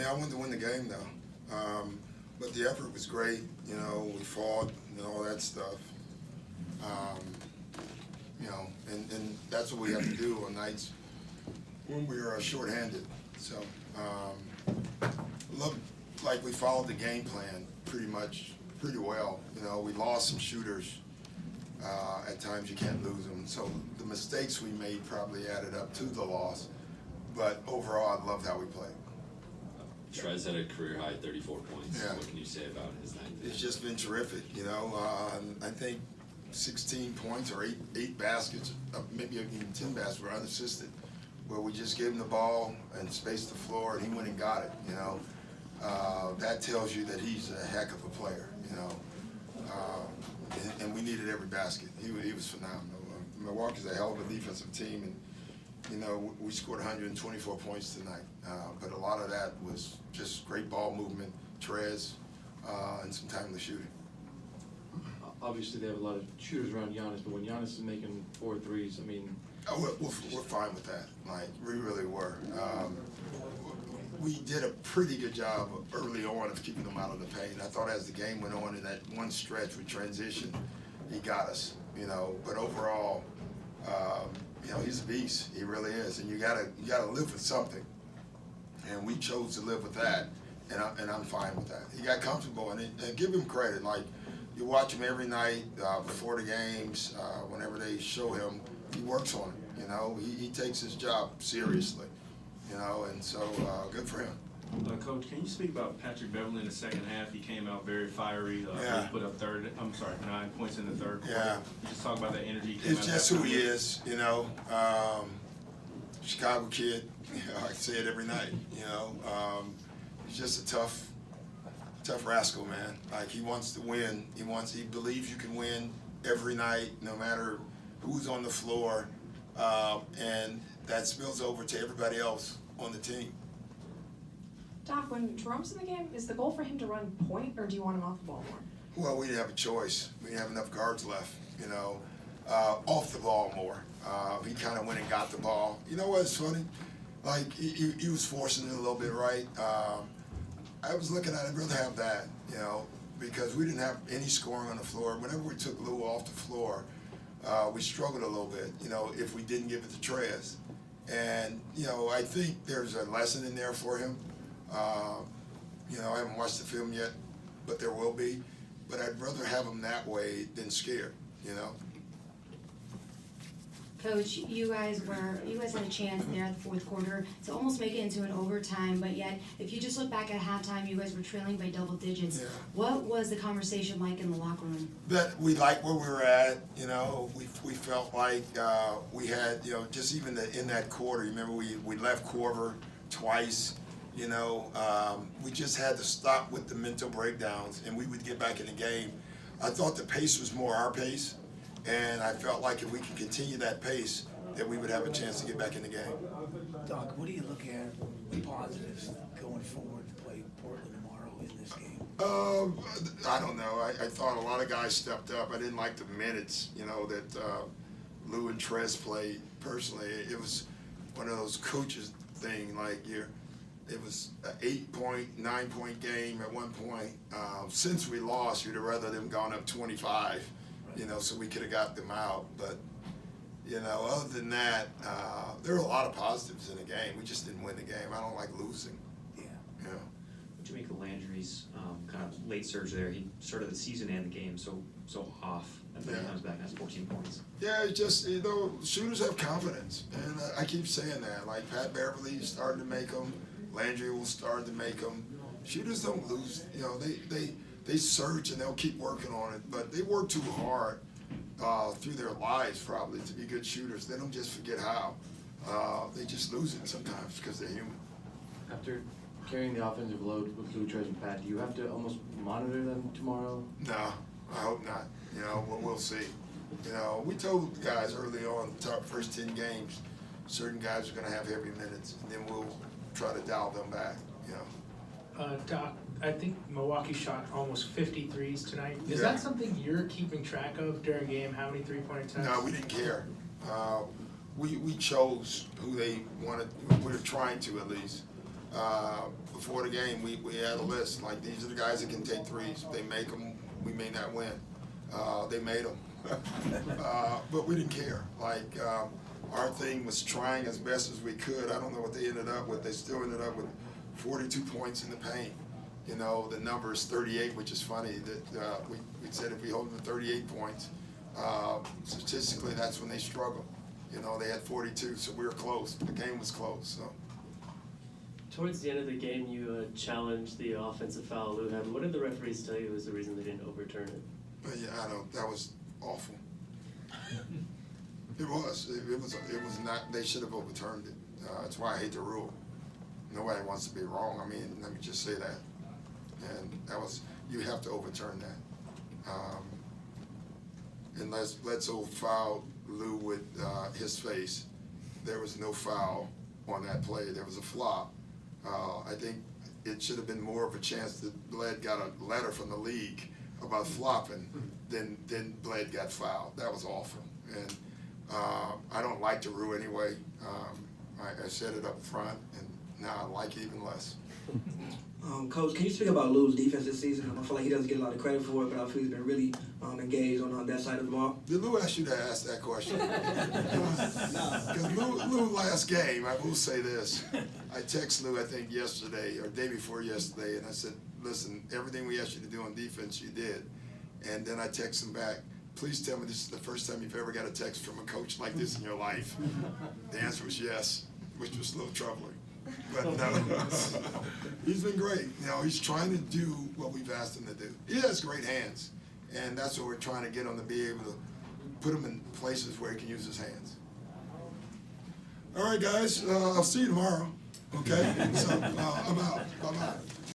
Yeah, I wanted to win the game though. But the effort was great. You know, we fought and all that stuff. Um, you know, and that's what we have to do on nights when we are shorthanded. So, look like we followed the game plan pretty well. You know, we lost some shooters. At times you can't lose them. So the mistakes we made probably added up to the loss. But overall, I loved how we played. Trez had a career high 34 points. Yeah. What can you say about his night? It's just been terrific, you know. I think 16 points or eight baskets, maybe even 10 baskets were unassisted, where we just gave him the ball and spaced the floor, and he went and got it, you know. That tells you that he's a heck of a player, you know. And we needed every basket. He was phenomenal. Milwaukee's a hell of a defensive team, and you know, we scored 124 points tonight, but a lot of that was just great ball movement, Trez, and some timely shooting. Obviously, they have a lot of shooters around Giannis, but when Giannis is making 4 threes, I mean... Oh, we're fine with that. Like, we really were. We did a pretty good job early on of keeping them out of the paint. I thought as the game went on in that one stretch with transition, he got us, you know, but overall, you know, he's a beast. He really is, and you gotta live with something. And we chose to live with that, and I'm fine with that. He got comfortable, and give him credit. Like, you watch him every night before the games, whenever they show him, he works on it. You know, he takes his job seriously. You know, and so good for him. Coach, can you speak about Patrick Beverley in the second half? He came out very fiery. Yeah. He put up 9 points in the third quarter. Yeah. You just talk about that energy. He came It's out just that who he time. is, you know. Chicago kid, you know, I say it every night, you know. He's just a tough rascal, man. Like, he wants to win. He believes you can win every night, no matter who's on the floor. And that spills over to everybody else on the team. Doc, when Jerome's in the game, is the goal for him to run point, or do you want him off the ball more? Well, we didn't have a choice. We didn't have enough guards left, you know. Off the ball more. He kind of went and got the ball. You know what's funny? Like, he was forcing it a little bit, right? I was looking at it, I'd rather have that, you know, because we didn't have any scoring on the floor. Whenever we took Lou off the floor, we struggled a little bit, you know, if we didn't give it to Trez. And, you know, I think there's a lesson in there for him. You know, I haven't watched the film yet, but there will be. But I'd rather have him that way than scared, you know. Coach, you guys had a chance there at the fourth quarter to almost make it into an overtime, but yet, if you just look back at halftime, you guys were trailing by double digits. Yeah. What was the conversation like in the locker room? That we liked where we were at, you know. We felt like we had, you know, just even in that quarter. Remember, we left Corver twice. You know, we just had to stop with the mental breakdowns, and we would get back in the game. I thought the pace was more our pace, and I felt like if we could continue that pace, that we would have a chance to get back in the game. Doc, what do you look at positives going forward to play Portland tomorrow in this game? I don't know. I thought a lot of guys stepped up. I didn't like the minutes, you know, that Lou and Trez played. Personally, it was one of those coaches thing. Like it was an 8-point, 9-point game at one point. Since we lost, you'd have rather them gone up 25, you know, so we could have got them out. But you know, other than that, there were a lot of positives in the game. We just didn't win the game. I don't like losing. Yeah. You know. What do you make of Landry's kind of late surge there? He started the season and the game so off, and then he comes back and has 14 points. Yeah, it's just, you know, shooters have confidence, and I keep saying that. Like Pat Beverley is starting to make them. Landry will start to make them. Shooters don't lose. You know, they surge and they'll keep working on it, but they work too hard through their lives probably to be good shooters. They don't just forget how. They just lose it sometimes because they're human. After carrying the offensive load with Lou, Trez, and Pat, do you have to almost monitor them tomorrow? No, I hope not. You know, we'll see. You know, we told the guys early on, top first 10 games, certain guys are going to have heavy minutes, and then we'll try to dial them back, you know. Doc, I think Milwaukee shot almost 50 threes tonight. Is Yeah. that something you're keeping track of during game? How many three-point attempts? No, we didn't care. We chose who they wanted. We were trying to, at least. before the game, we had a list, like, these are the guys that can take threes. If they make them, we may not win. They made them. But we didn't care. Like, our thing was trying as best as we could. I don't know what they ended up with. They still ended up with 42 points in the paint. You know, the number is 38, which is funny that we said if we hold them to 38 points, statistically that's when they struggle. You know, they had 42, so we were close. The game was close, so. Towards the end of the game, you challenged the offensive foul Lou had. What did the referees tell you was the reason they didn't overturn it? But yeah, I know, that was awful. It was not, they should have overturned it. That's why I hate the rule. Nobody wants to be wrong. I mean, let me just say that. And that was, you have to overturn that. Unless Bledsoe fouled Lou with his face, there was no foul on that play. There was a flop. I think it should have been more of a chance that Bled got a letter from the league about flopping than Bled got fouled. That was awful. And I don't like the rule anyway. I said it up front, and now I like it even less. Coach, can you speak about Lou's defense this season? I feel like he doesn't get a lot of credit for it, but I feel he's been really engaged on that side of the ball. Did Lou ask you to ask that question? Because Lou last game, I will say this. I texted Lou, I think, yesterday or day before yesterday, and I said, listen, everything we asked you to do on defense, you did. And then I texted him back, please tell me this is the first time you've ever got a text from a coach like this in your life. The answer was yes, which was a little troubling. But no, he's been great. You know, he's trying to do what we've asked him to do. He has great hands, and that's what we're trying to get him to be able to put him in places where he can use his hands. All right, guys, I'll see you tomorrow. Okay, so I'm out.